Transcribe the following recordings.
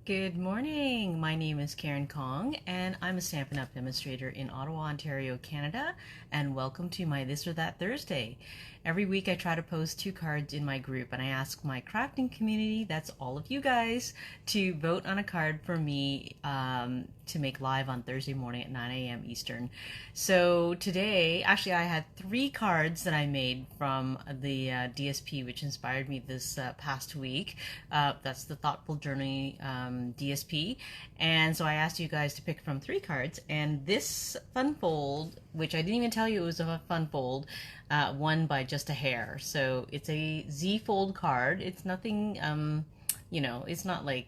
Good morning. My name is Karen Kong, and I'm a Stampin' Up! Demonstrator in Ottawa, Ontario, Canada, and welcome to my This or That Thursday. Every week I try to post 2 cards in my group, and I ask my crafting community, that's all of you guys, to vote on a card for me to make live on Thursday morning at 9 a.m. Eastern. So today, actually I had 3 cards that I made from the DSP, which inspired me this past week. That's the Thoughtful Journey DSP. And so I asked you guys to pick from 3 cards, and this fun fold, which I didn't even tell you it was a fun fold, won by just a hair. So it's a Z fold card. It's nothing, it's not like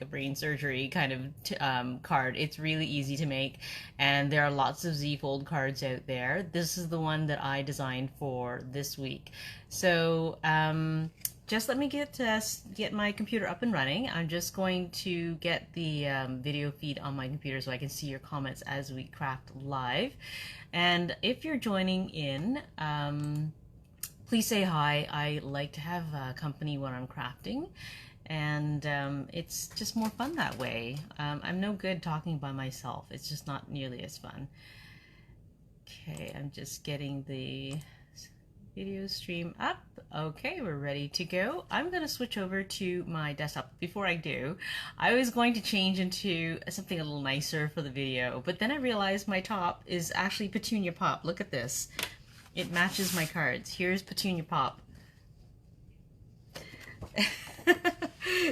a brain surgery kind of card. It's really easy to make, and there are lots of Z fold cards out there. This is the one that I designed for this week. So just let me get my computer up and running. I'm just going to get the video feed on my computer so I can see your comments as we craft live. And if you're joining in, please say hi. I like to have company when I'm crafting, and it's just more fun that way. I'm no good talking by myself. It's just not nearly as fun. Okay, I'm just getting the video stream up. Okay, we're ready to go. I'm going to switch over to my desktop. Before I do, I was going to change into something a little nicer for the video, but then I realized my top is actually Petunia Pop. Look at this. It matches my cards. Here's Petunia Pop.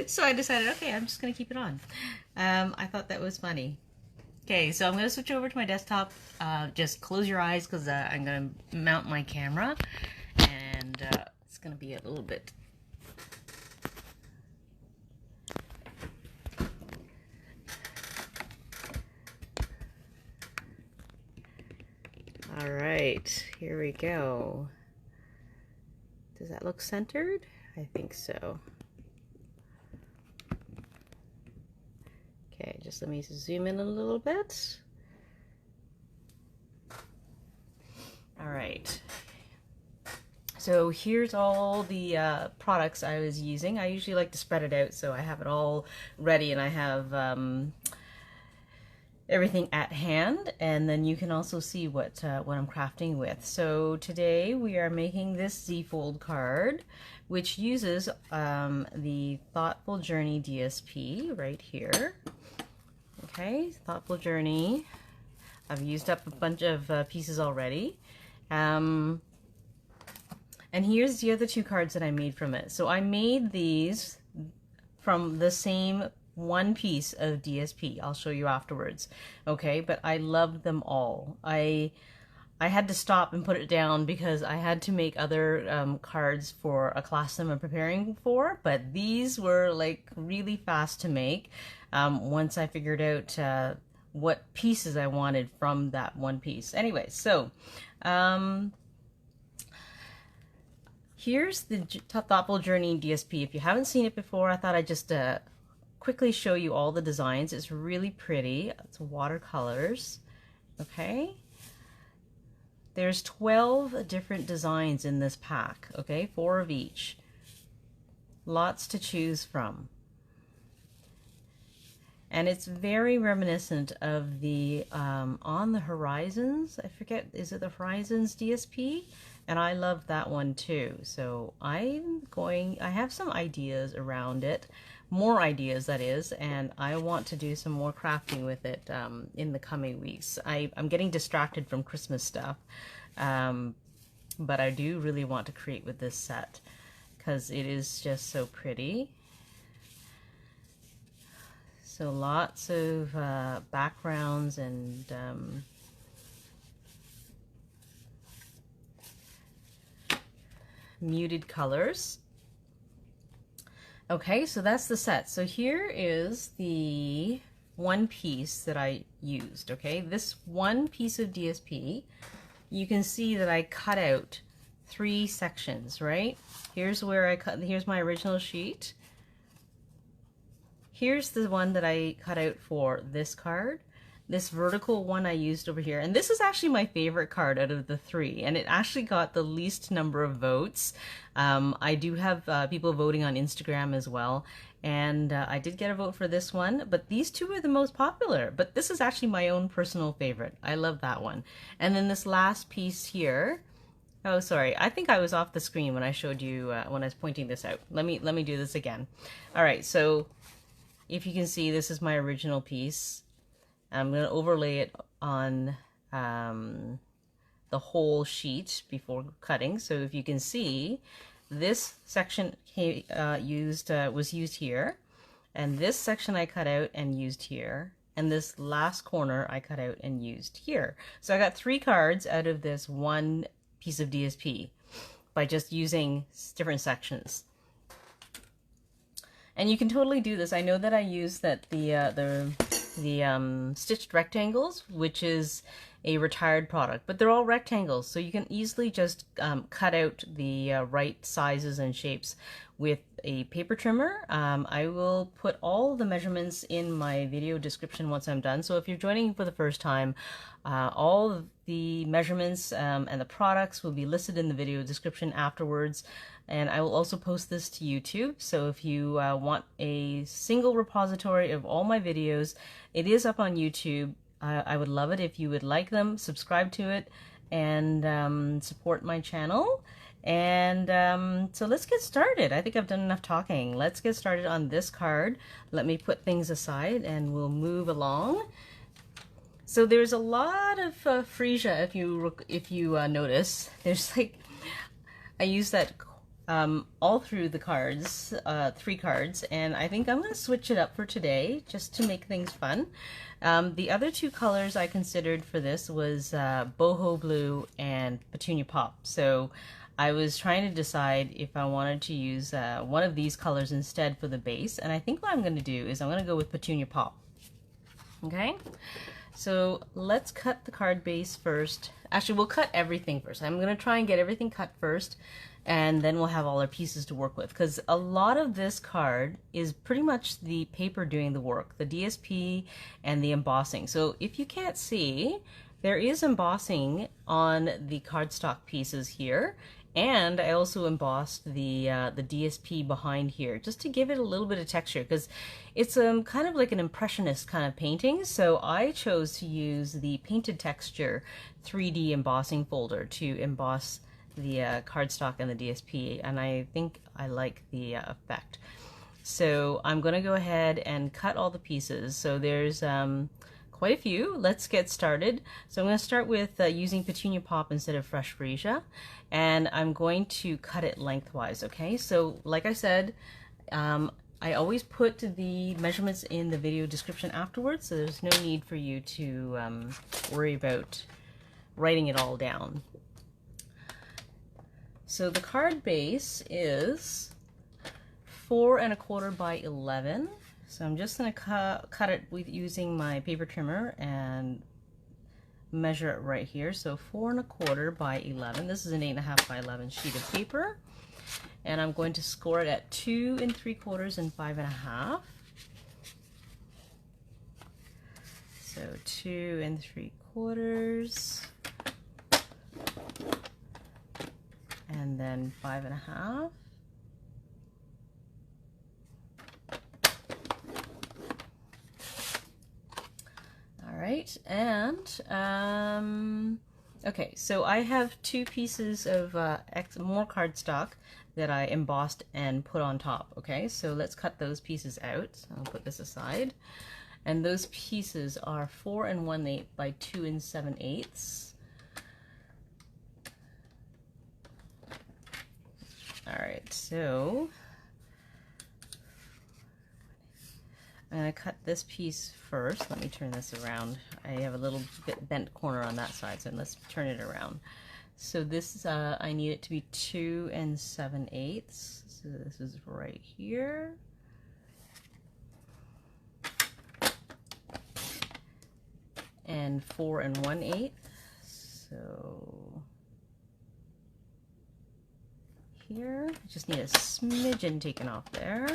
So I decided, okay, I'm just going to keep it on. I thought that was funny. Okay, so I'm going to switch over to my desktop. Just close your eyes because I'm going to mount my camera, and it's going to be a little bit. All right, here we go. Does that look centered? I think so. Okay, just let me zoom in a little bit. All right. So here's all the products I was using. I usually like to spread it out so I have it all ready, and I have everything at hand, and then you can also see what I'm crafting with. So today we are making this Z-fold card, which uses the Thoughtful Journey DSP right here. Okay, Thoughtful Journey. I've used up a bunch of pieces already. And here's the other 2 cards that I made from it. So I made these from the same one piece of DSP. I'll show you afterwards. Okay, but I loved them all. I had to stop and put it down because I had to make other cards for a class that I'm preparing for, but these were like really fast to make once I figured out what pieces I wanted from that one piece. Anyway, so here's the Thoughtful Journey DSP. If you haven't seen it before, I thought I'd just quickly show you all the designs. It's really pretty. It's watercolors. Okay. There's 12 different designs in this pack. Okay, 4 of each. Lots to choose from. And it's very reminiscent of the On the Horizons. I forget, is it the Horizons DSP? And I love that one too. So I have some ideas around it, more ideas that is, and I want to do some more crafting with it in the coming weeks. I'm getting distracted from Christmas stuff, but I do really want to create with this set because it is just so pretty. So lots of backgrounds and muted colors. Okay, so that's the set. So here is the one piece that I used. Okay, this one piece of DSP, you can see that I cut out 3 sections, right? Here's where I cut, here's my original sheet. Here's the one that I cut out for this card, this vertical one I used over here. And this is actually my favorite card out of the three, and it actually got the least number of votes. I do have people voting on Instagram as well, and I did get a vote for this one, but these two are the most popular. But this is actually my own personal favorite. I love that one. And then this last piece here, oh, sorry. I think I was off the screen when I showed you, when I was pointing this out. Let me do this again. All right, so if you can see, this is my original piece. I'm going to overlay it on the whole sheet before cutting. So if you can see, this section was used here, and this section I cut out and used here, and this last corner I cut out and used here. So I got 3 cards out of this one piece of DSP by just using different sections. And you can totally do this. I know that I use that the stitched rectangles, which is a retired product, but they're all rectangles, so you can easily just cut out the right sizes and shapes with a paper trimmer. I will put all the measurements in my video description once I'm done. So if you're joining for the first time, all of the measurements and the products will be listed in the video description afterwards. And I will also post this to YouTube. So if you want a single repository of all my videos, it is up on YouTube. I would love it if you would like them, subscribe to it, and support my channel. And so let's get started. I think I've done enough talking. Let's get started on this card. Let me put things aside and we'll move along. So there's a lot of Freesia, if you notice. There's like, I use that all through the cards, 3 cards, and I think I'm going to switch it up for today just to make things fun. The other 2 colors I considered for this was boho blue and petunia pop. So I was trying to decide if I wanted to use one of these colors instead for the base, and I think what I'm going to do is I'm going to go with petunia pop. Okay, so let's cut the card base first. Actually, we'll cut everything first. I'm going to try and get everything cut first, and then we'll have all our pieces to work with, because a lot of this card is pretty much the paper doing the work, the DSP and the embossing. So if you can't see, there is embossing on the cardstock pieces here, and I also embossed the DSP behind here just to give it a little bit of texture, because it's kind of like an impressionist kind of painting. So I chose to use the Painted Texture 3D embossing folder to emboss the cardstock and the DSP, and I think I like the effect. So I'm going to go ahead and cut all the pieces. So there's quite a few. Let's get started. So I'm going to start with using Petunia Pop instead of fresh Freesia, and I'm going to cut it lengthwise. Okay, so like I said, I always put the measurements in the video description afterwards, so there's no need for you to worry about writing it all down. So the card base is 4 1/4 by 11. So I'm just going to cut it with using my paper trimmer and measure it right here. So 4 1/4 by 11. This is an 8 1/2 by 11 sheet of paper, and I'm going to score it at 2 3/4 and 5 1/2. So 2 3/4. And then 5 1/2. All right, and okay, so I have 2 pieces of more cardstock that I embossed and put on top. Okay, so let's cut those pieces out. So I'll put this aside, and those pieces are 4 1/8 by 2 7/8. All right, so I'm going to cut this piece first. Let me turn this around. I have a little bit bent corner on that side, so let's turn it around. So this is, I need it to be 2 7/8. So this is right here. And 4 1/8. So here, I just need a smidgen taken off there.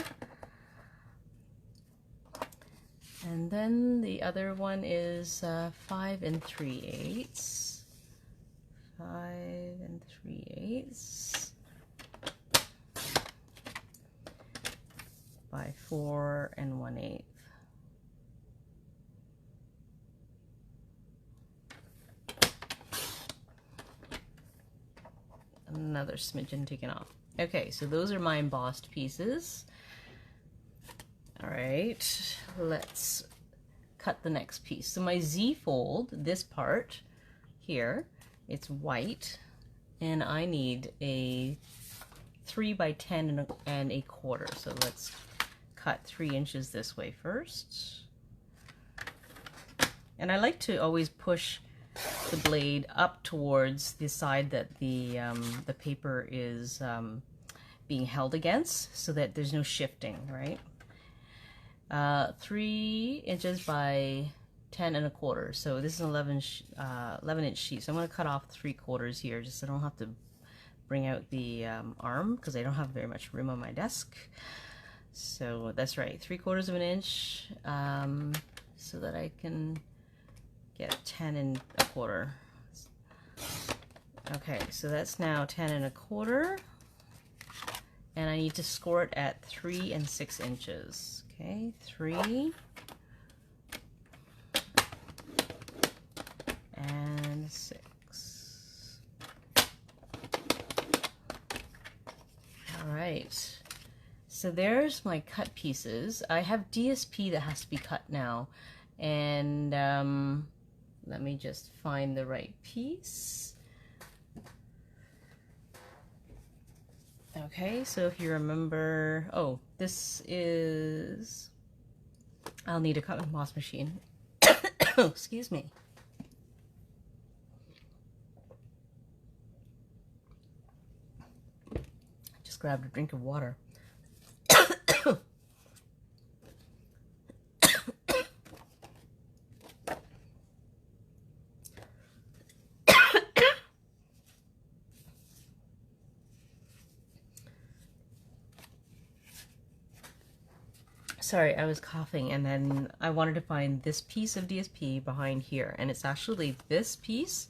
And then the other one is 5 3/8. 5 3/8 by 4 1/8. Another smidgen taken off. Okay, so those are my embossed pieces. All right, let's cut the next piece. So my Z fold, this part here, it's white, and I need a 3 by 10 1/4. So let's cut 3 inches this way first. And I like to always push the blade up towards the side that the paper is being held against, so that there's no shifting, right? 3 inches by 10 1/4. So this is an 11-inch sheet. So I'm going to cut off 3/4 here, just so I don't have to bring out the arm, because I don't have very much room on my desk. So that's right, 3/4 of an inch, so that I can get 10 1/4. Okay, so that's now 10 1/4, and I need to score it at 3 6 inches. Okay, 3 and 6. All right, so there's my cut pieces. I have DSP that has to be cut now, and let me just find the right piece. Okay, so if you remember, oh, this is, I'll need a cut emboss machine. Excuse me. Just grabbed a drink of water. Sorry, I was coughing, and then I wanted to find this piece of DSP behind here, and it's actually this piece,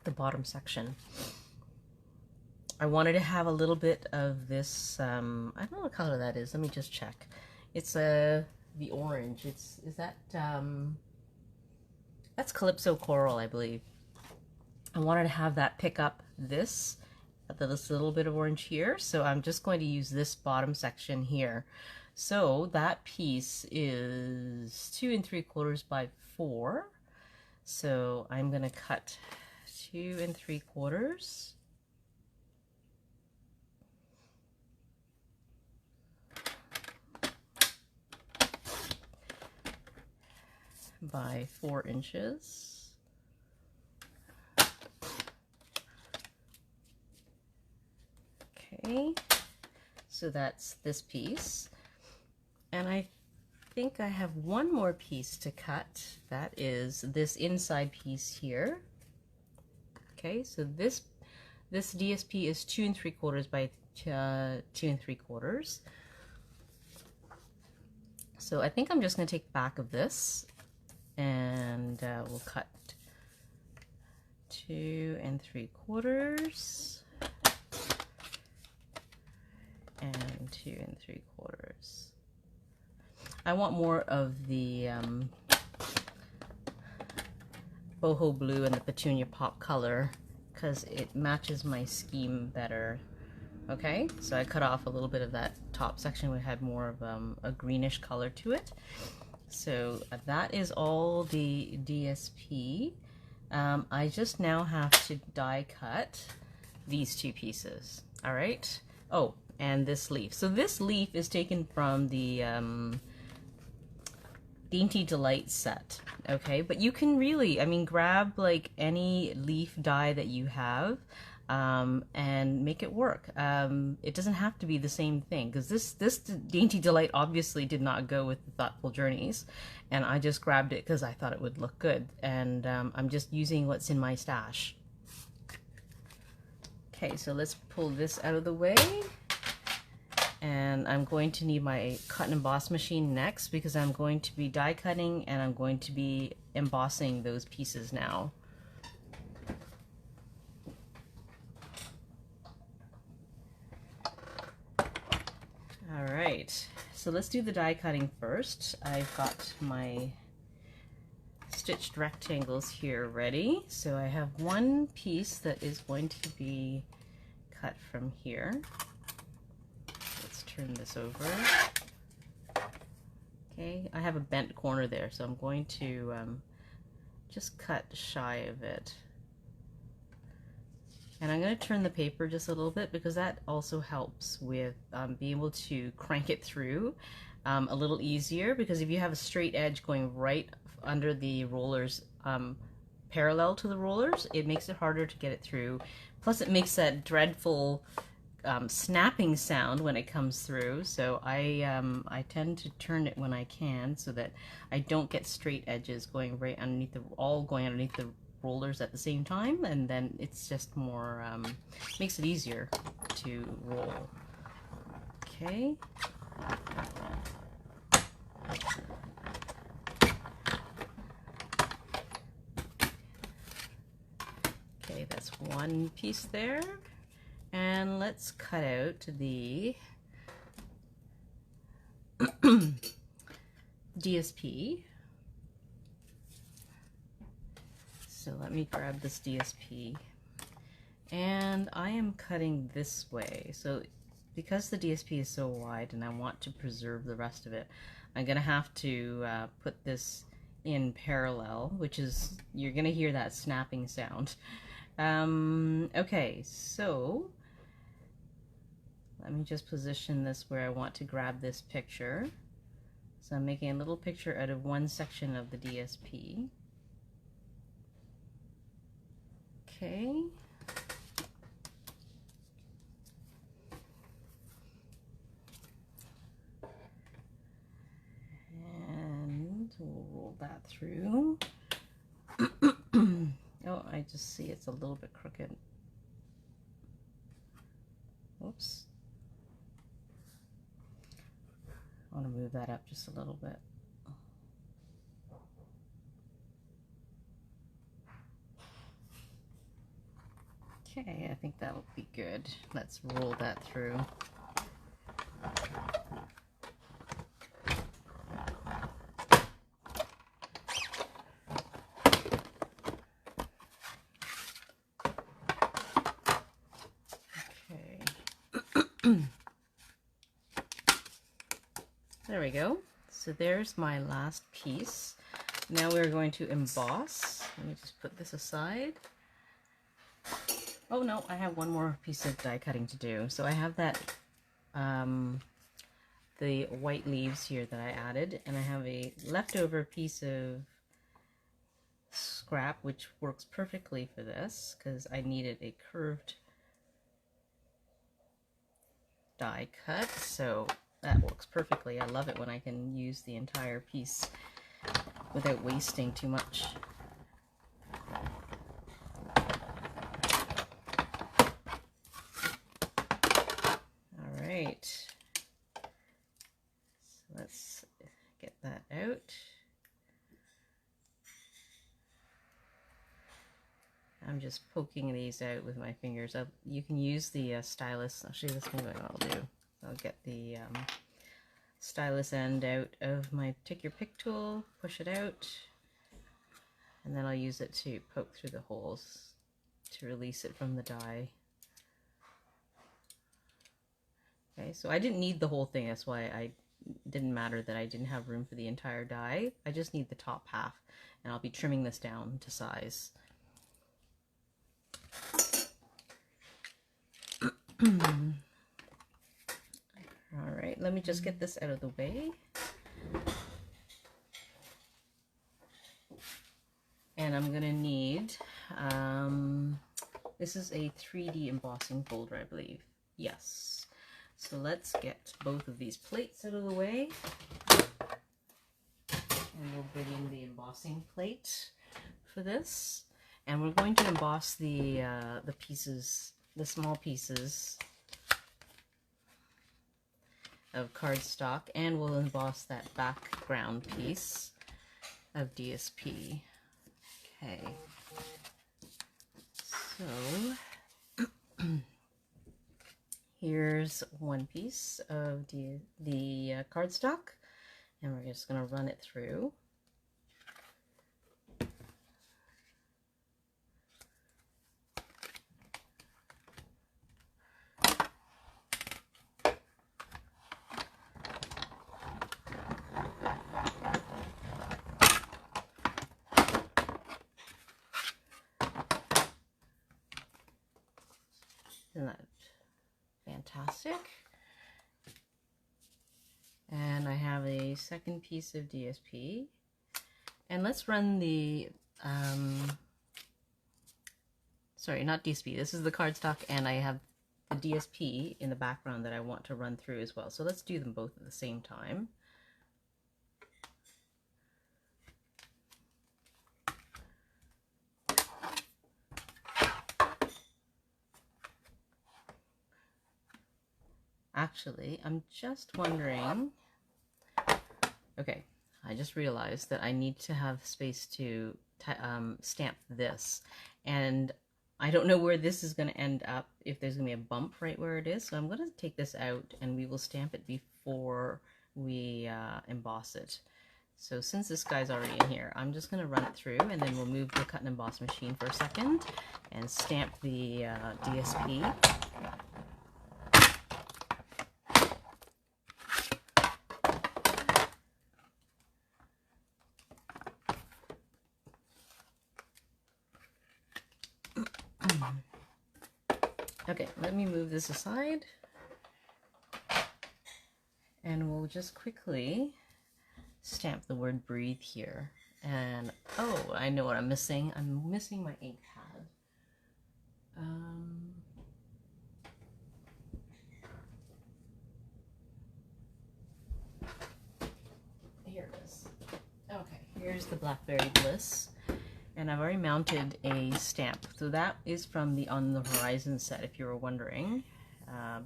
the bottom section. I wanted to have a little bit of this, I don't know what color that is, let me just check. It's the orange. Is that, that's Calypso Coral, I believe. I wanted to have that pick up this little bit of orange here, so I'm just going to use this bottom section here. So that piece is 2 3/4 by 4. So I'm going to cut 2 3/4 by 4 inches. Okay, so that's this piece. And I think I have one more piece to cut. That is this inside piece here. Okay, so this DSP is 2 3/4 by 2 3/4. So I think I'm just going to take back of this, and we'll cut 2 3/4 and 2 3/4. I want more of the boho blue and the Petunia Pop color, because it matches my scheme better. Okay, so I cut off a little bit of that top section. We had more of a greenish color to it. So that is all the DSP. I just now have to die cut these two pieces. All right. Oh, and this leaf. So this leaf is taken from the Dainty Delight set, okay? But you can really, I mean, grab like any leaf die that you have and make it work. It doesn't have to be the same thing, because this Dainty Delight obviously did not go with the Thoughtful Journeys, and I just grabbed it because I thought it would look good, and I'm just using what's in my stash. Okay, so let's pull this out of the way, and And I'm going to need my cut and emboss machine next because I'm going to be die cutting and I'm going to be embossing those pieces now. Alright, so let's do the die cutting first. I've got my stitched rectangles here ready. So I have one piece that is going to be cut from here. Let's turn this over. Okay, I have a bent corner there, so I'm going to just cut shy of it. And I'm going to turn the paper just a little bit because that also helps with being able to crank it through a little easier, because if you have a straight edge going right under the rollers parallel to the rollers, it makes it harder to get it through. Plus it makes that dreadful snapping sound when it comes through, so I tend to turn it when I can so that I don't get straight edges going right underneath the rollers at the same time, and then it's just more makes it easier to roll. Okay. Okay, that's one piece there. And let's cut out the DSP. So let me grab this DSP. And I am cutting this way. So because the DSP is so wide and I want to preserve the rest of it, I'm going to have to put this in parallel, which is, you're going to hear that snapping sound. Okay, so let me just position this where I want to grab this picture. So I'm making a little picture out of one section of the DSP. Okay. And we'll roll that through. Oh, I just see it's a little bit crooked. Oops. I want to move that up just a little bit. Okay, I think that'll be good. Let's roll that through. There we go. So there's my last piece. Now we're going to emboss. Let me just put this aside. Oh no, I have one more piece of die cutting to do. So I have that, the white leaves here that I added, and I have a leftover piece of scrap which works perfectly for this because I needed a curved die cut, so that works perfectly. I love it when I can use the entire piece without wasting too much. All right, so let's get that out. I'm just poking these out with my fingers. You can use the stylus. I'll show you this one what I'll do. I'll get the stylus end out of my take your pick tool, push it out, and then I'll use it to poke through the holes to release it from the die. Okay, so I didn't need the whole thing, that's why I didn't matter that I didn't have room for the entire die. I just need the top half, and I'll be trimming this down to size. All right, let me just get this out of the way. And I'm gonna need, this is a 3D embossing folder, I believe. Yes. So let's get both of these plates out of the way. And we'll bring in the embossing plate for this. And we're going to emboss the pieces, the small pieces. of cardstock, and we'll emboss that background piece of DSP. Okay, so here's one piece of the cardstock, and we're just going to run it through. Isn't that fantastic? And I have a second piece of DSP. And let's run the, sorry, not DSP. This is the cardstock, and I have the DSP in the background that I want to run through as well. So let's do them both at the same time. Actually, I'm just wondering, okay, I just realized that I need to have space to stamp this, and I don't know where this is going to end up, if there's going to be a bump right where it is, so I'm going to take this out and we will stamp it before we emboss it. So since this guy's already in here, I'm just going to run it through, and then we'll move the cut and emboss machine for a second and stamp the DSP. Okay, let me move this aside, and we'll just quickly stamp the word breathe here. And oh, I know what I'm missing. I'm missing my ink pad. Here it is. Okay, here's the Blackberry Bliss. And I've already mounted a stamp. So that is from the On the Horizon set, if you were wondering.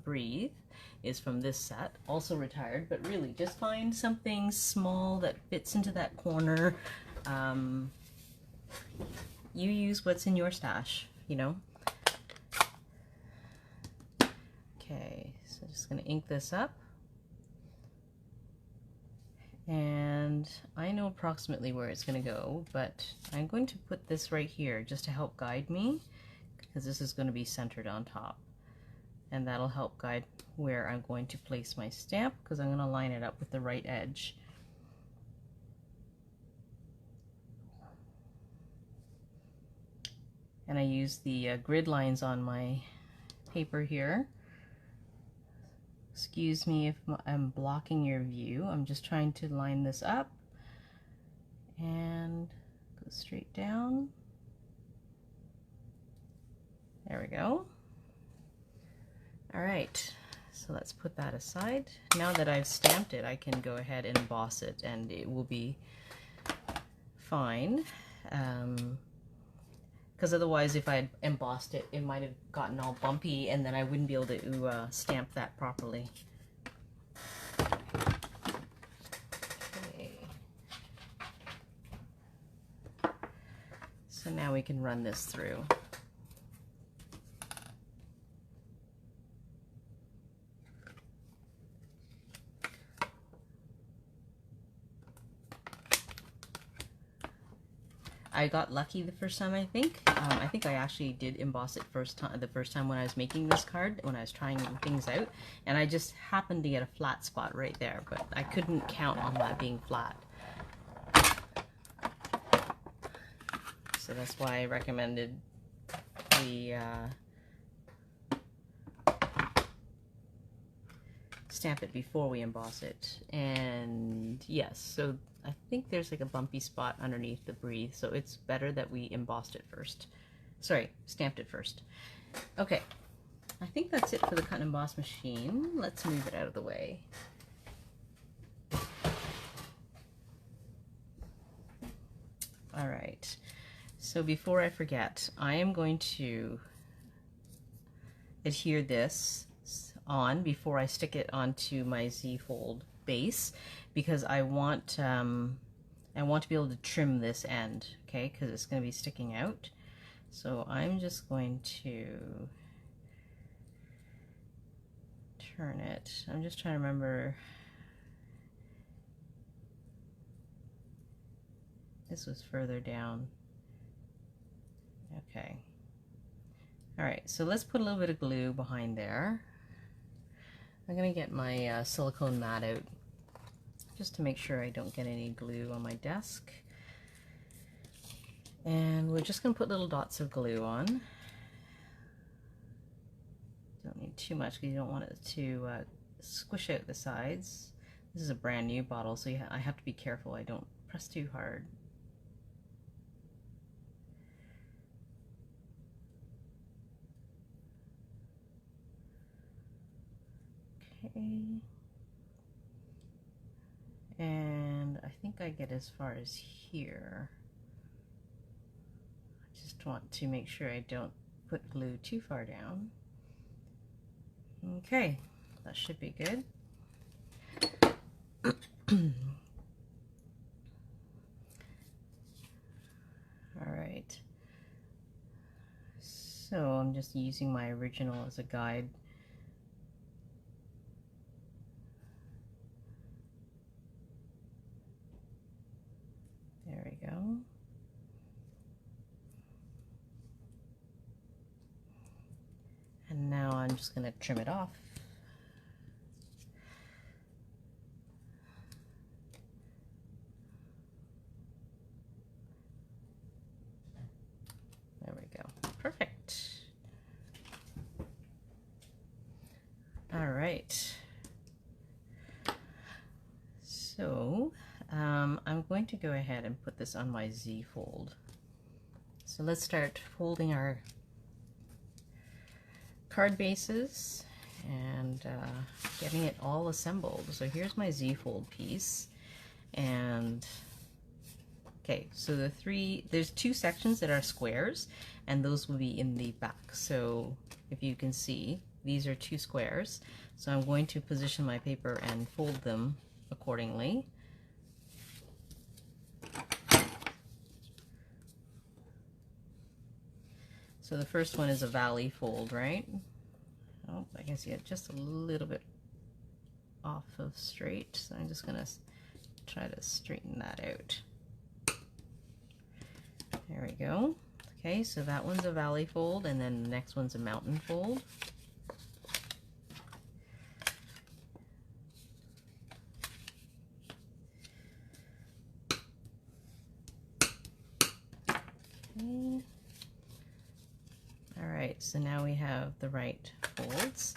Breathe is from this set, also retired, but really just find something small that fits into that corner. You use what's in your stash, you know. Okay, so just gonna ink this up. And I know approximately where it's going to go, but I'm going to put this right here just to help guide me, because this is going to be centered on top. And that'll help guide where I'm going to place my stamp, because I'm going to line it up with the right edge. And I use the grid lines on my paper here. Excuse me if I'm blocking your view. I'm just trying to line this up and go straight down. There we go. All right, so let's put that aside. Now that I've stamped it, I can go ahead and emboss it, and it will be fine. Because otherwise, if I had embossed it, it might have gotten all bumpy, and then I wouldn't be able to stamp that properly. Okay. So now we can run this through. I got lucky the first time, I think. I think I actually did emboss it the first time when I was making this card, when I was trying things out, and I just happened to get a flat spot right there, but I couldn't count on that being flat. So that's why I recommended the stamp it before we emboss it. And yes, so I think there's like a bumpy spot underneath the breathe, so it's better that we embossed it first. Sorry, stamped it first. Okay, I think that's it for the cut and emboss machine. Let's move it out of the way. All right, so before I forget, I am going to adhere this on before I stick it onto my Z-fold base, because I want to be able to trim this end, okay, because it's going to be sticking out. So I'm just going to turn it. I'm just trying to remember. This was further down. Okay. All right, so let's put a little bit of glue behind there. I'm gonna get my silicone mat out just to make sure I don't get any glue on my desk. And we're just gonna put little dots of glue on. Don't need too much because you don't want it to squish out the sides. This is a brand new bottle, so I have to be careful I don't press too hard. Okay. And I think I get as far as here. I just want to make sure I don't put glue too far down. Okay, that should be good. All right. So I'm just using my original as a guide. There we go. And now I'm just going to trim it off. There we go. Perfect. All right. So I'm going to go ahead and put this on my Z fold. So let's start folding our card bases and getting it all assembled. So here's my Z fold piece, and okay, so there's two sections that are squares, and those will be in the back. So if you can see, these are two squares. So I'm going to position my paper and fold them accordingly. So the first one is a valley fold, right? Oh, I can see it just a little bit off of straight. So I'm just gonna try to straighten that out. There we go. Okay, so that one's a valley fold, and then the next one's a mountain fold. Okay. All right, so now we have the right folds,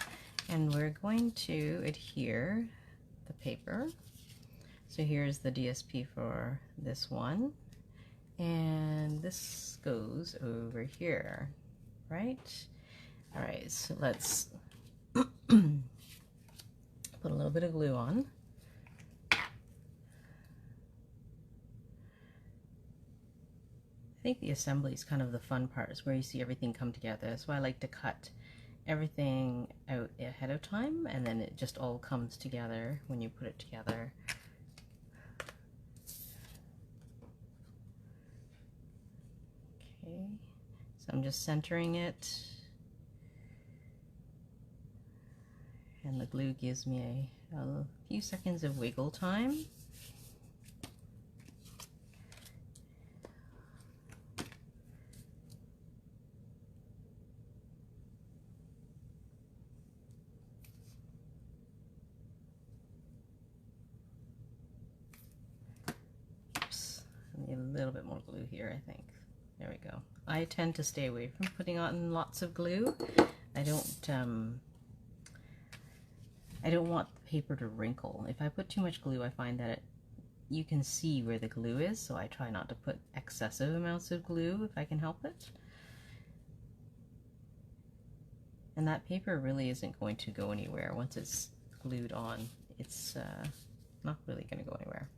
and we're going to adhere the paper. So here's the DSP for this one, and this goes over here, right? All right, so let's put a little bit of glue on. I think the assembly is kind of the fun part, is where you see everything come together. That's why I like to cut everything out ahead of time, and then it just all comes together when you put it together. Okay, so I'm just centering it, and the glue gives me a few seconds of wiggle time. A little bit more glue here, I think. There we go. I tend to stay away from putting on lots of glue. I don't want the paper to wrinkle. If I put too much glue, I find that you can see where the glue is, so I try not to put excessive amounts of glue if I can help it. And that paper really isn't going to go anywhere once it's glued on. It's not really going to go anywhere.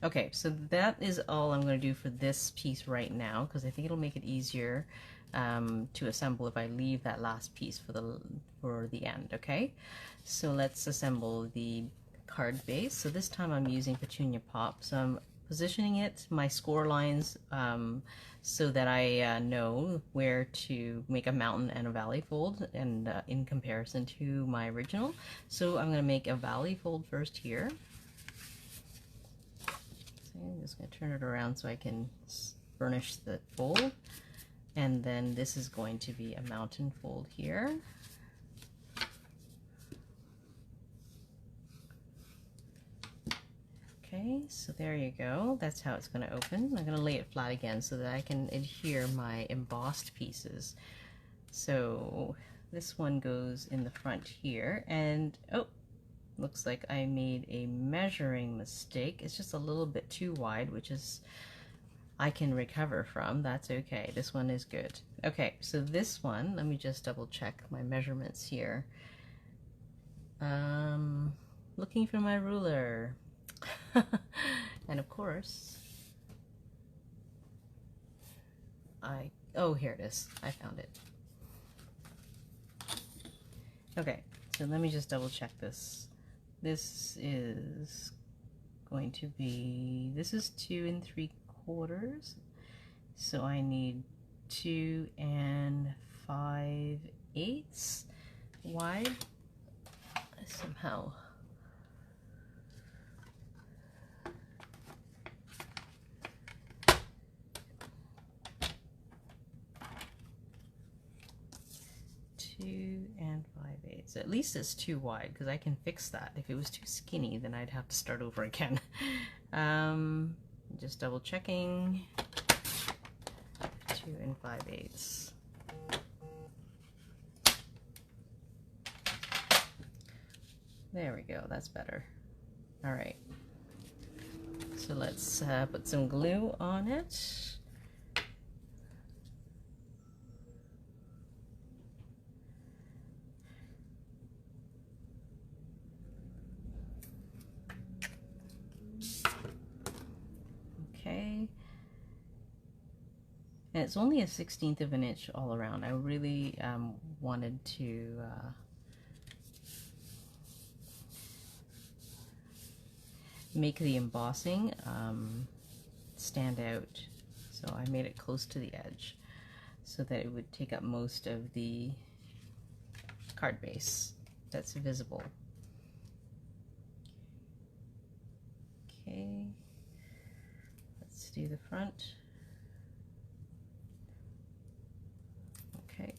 Okay, so that is all I'm going to do for this piece right now, because I think it'll make it easier to assemble if I leave that last piece for the end. Okay, so let's assemble the card base. So this time I'm using Petunia Pop. So I'm positioning it, my score lines, so that I know where to make a mountain and a valley fold, and in comparison to my original. So I'm going to make a valley fold first here. So I'm just going to turn it around so I can burnish the fold. And then this is going to be a mountain fold here. Okay, so there you go. That's how it's going to open. I'm going to lay it flat again so that I can adhere my embossed pieces. So this one goes in the front here, and oh, looks like I made a measuring mistake. It's just a little bit too wide, which is I can recover from. That's okay. This one is good. Okay, so this one, let me just double check my measurements here. Looking for my ruler. And of course, oh, here it is. I found it. Okay, so let me just double check this. This is going to be, this is 2 3/4. So I need 2 5/8 wide somehow. And 5/8. At least it's too wide, because I can fix that. If it was too skinny, then I'd have to start over again. Just double checking. 2 5/8. There we go. That's better. All right. So let's put some glue on it. Okay, and it's only a 1/16 of an inch all around. I really wanted to make the embossing stand out, so I made it close to the edge so that it would take up most of the card base that's visible. Okay, let's do the front. Okay.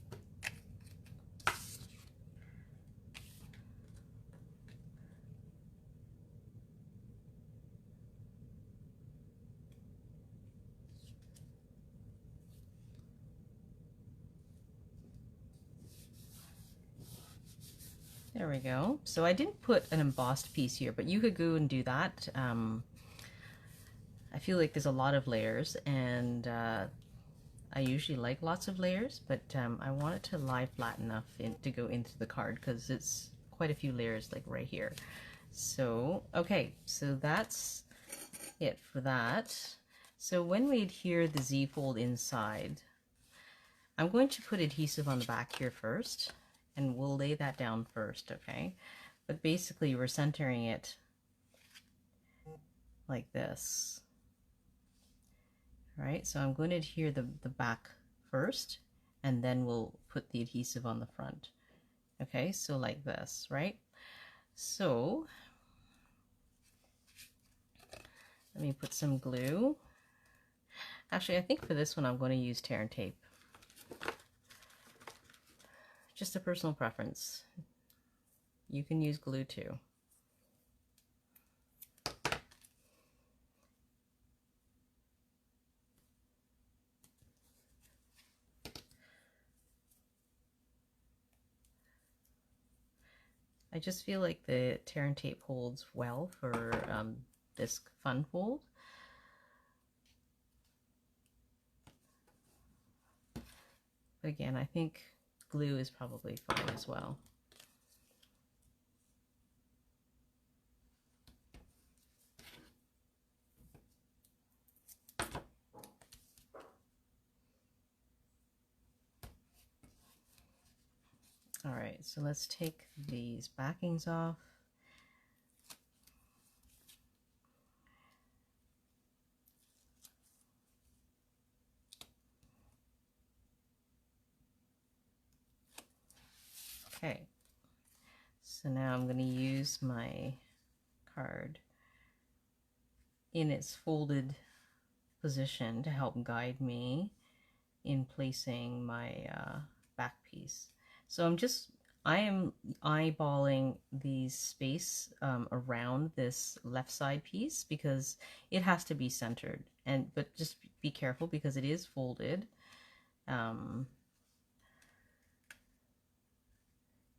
There we go. So I didn't put an embossed piece here, but you could go and do that. I feel like there's a lot of layers, and I usually like lots of layers, but I want it to lie flat enough to go into the card, because it's quite a few layers, like right here. So, okay, so that's it for that. So when we adhere the Z-fold inside, I'm going to put adhesive on the back here first, and we'll lay that down first, okay? But basically we're centering it like this. Right, so I'm going to adhere the back first, and then we'll put the adhesive on the front. Okay, so like this, right? So let me put some glue. Actually, I think for this one I'm going to use tear and tape. Just a personal preference. You can use glue too. I just feel like the tear and tape holds well for this fun fold. But again, I think glue is probably fine as well. All right, so let's take these backings off. Okay, so now I'm going to use my card in its folded position to help guide me in placing my back piece. So I am eyeballing the space around this left side piece because it has to be centered, but just be careful because it is folded.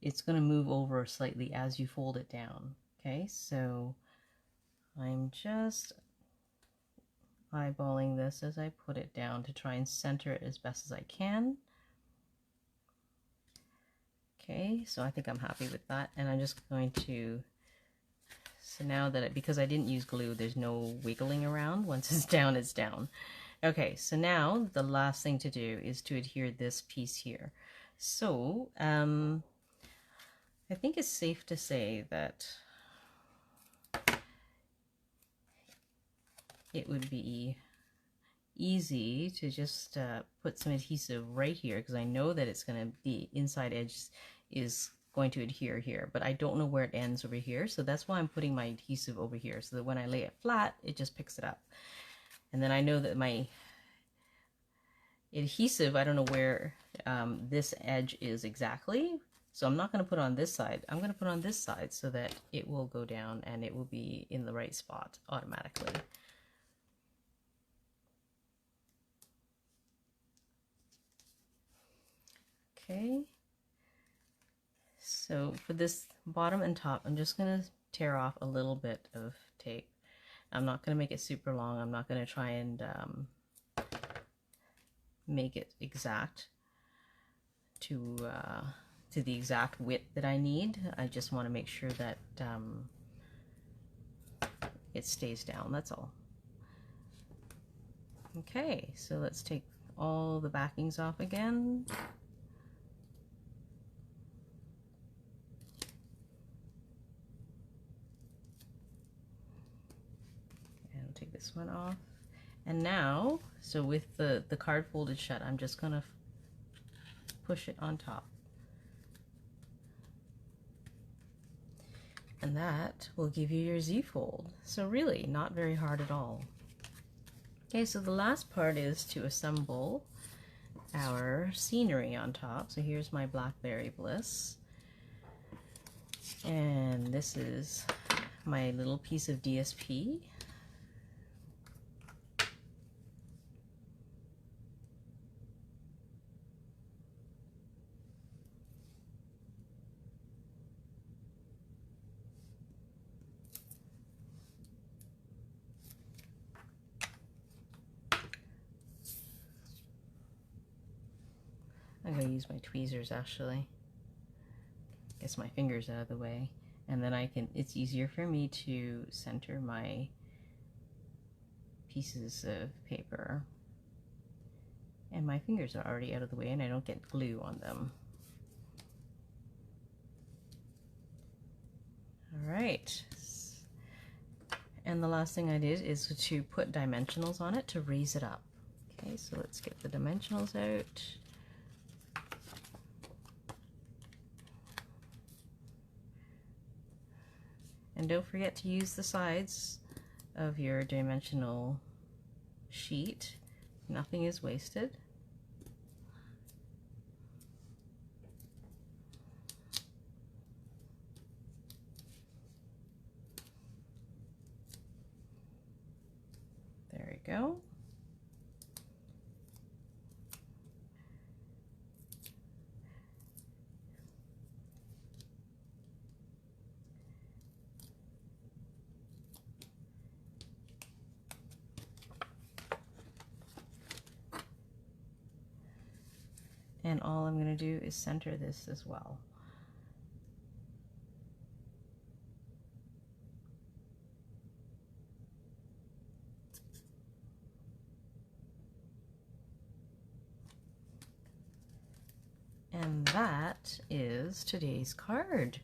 It's going to move over slightly as you fold it down. Okay, so I'm just eyeballing this as I put it down to try and center it as best as I can. Okay, so I think I'm happy with that, and I'm just going to, so now that because I didn't use glue, there's no wiggling around. Once it's down, it's down. Okay, so now the last thing to do is to adhere this piece here. So I think it's safe to say that it would be easy to just put some adhesive right here, because I know that it's going to, the inside edge is going to adhere here, but I don't know where it ends over here, so that's why I'm putting my adhesive over here, so that when I lay it flat, it just picks it up. And then I know that my adhesive, I don't know where this edge is exactly, so I'm not going to put on this side. I'm going to put on this side so that it will go down and it will be in the right spot automatically. Okay, so for this bottom and top, I'm just going to tear off a little bit of tape. I'm not going to make it super long. I'm not going to try and make it exact to the exact width that I need. I just want to make sure that it stays down, that's all. Okay, so let's take all the backings off again. And take this one off. And now, so with the card folded shut, I'm just gonna push it on top. And that will give you your Z-fold. So really, not very hard at all. Okay, so the last part is to assemble our scenery on top. So here's my Blackberry Bliss. And this is my little piece of DSP. I'm going to use my tweezers actually. Get my fingers out of the way, and then it's easier for me to center my pieces of paper. And my fingers are already out of the way and I don't get glue on them. All right. And the last thing I did is to put dimensionals on it to raise it up. Okay, so let's get the dimensionals out. And don't forget to use the sides of your dimensional sheet. Nothing is wasted. There we go. And all I'm going to do is center this as well. And that is is today's card.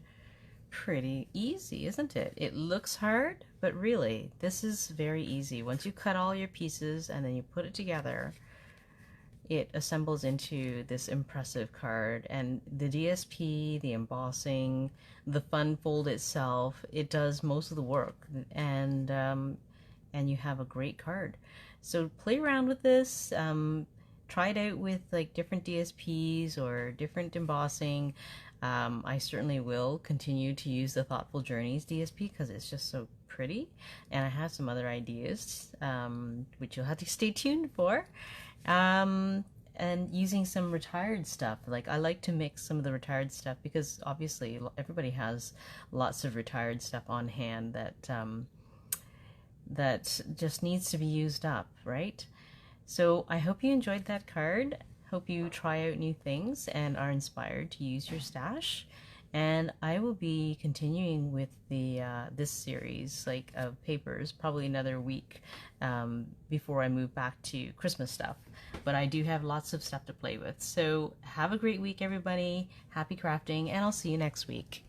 Pretty easy, isn't it? It looks hard, but really, this is very easy. Once you cut all your pieces and then you put it together, it assembles into this impressive card. And the DSP, the embossing, the fun fold itself, it does most of the work, and you have a great card. So play around with this. Try it out with like different DSPs or different embossing. I certainly will continue to use the Thoughtful Journeys DSP because it's just so pretty, and I have some other ideas, which you'll have to stay tuned for. And using some retired stuff. Like, I like to mix some of the retired stuff because obviously everybody has lots of retired stuff on hand that just needs to be used up, right? So I hope you enjoyed that card. Hope you try out new things and are inspired to use your stash. And I will be continuing with the this series like of papers probably another week before I move back to Christmas stuff. But I do have lots of stuff to play with. So have a great week, everybody. Happy crafting, and I'll see you next week.